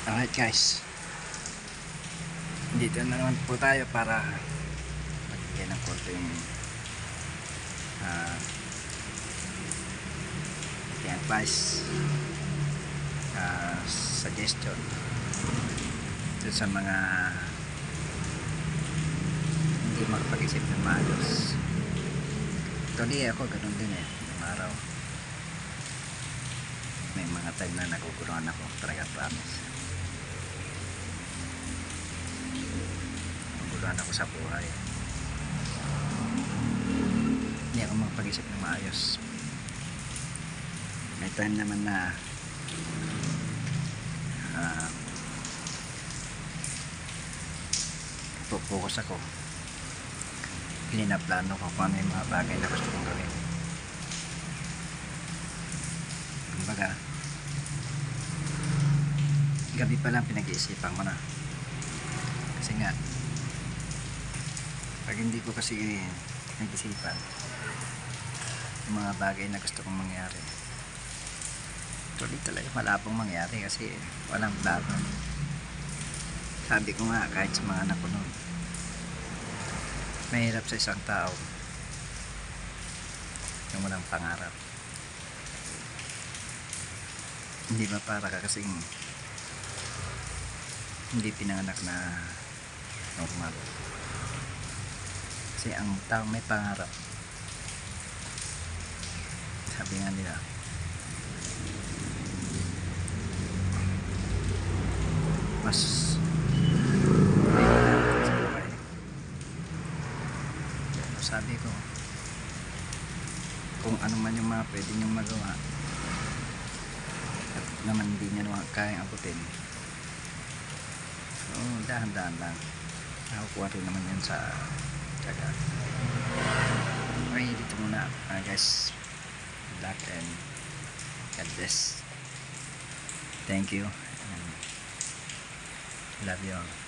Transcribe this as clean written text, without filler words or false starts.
Alright guys, dito na naman po tayo para magbigay ng konting advice, suggestion dun sa mga hindi makapag-isip ng maayos. Actually ako ganun din ng araw. May mga time na naguguruan ako talaga, promise. Naguguruan ako sa buhay. Hindi ako makapag-isip ng maayos. May time naman na focus ako, plano ko kung ano yung mga bagay na gusto kong gawin. Kumbaga gabi pa lang pinag-iisipan ko na, kasi nga pag hindi ko kasi nag-isipan yung mga bagay na gusto kong mangyari, tuloy talaga malapong mangyari kasi walang plano. Sabi ko nga, kahit sa mga anak ko noon, mahirap sa isang tao yung walang pangarap. Hindi ba para ka kasing hindi pinanganak na normal? Kasi ang taong may pangarap, sabi nga nila, mas sabi ko, kung ano man yung mga pwede nyong magawa at naman hindi nyo naman kayang abutin, so dahan-dahan lang, nakukuha rin naman yan sa tsaga. Okay, dito muna guys. Good luck and God bless. Thank you and love you all.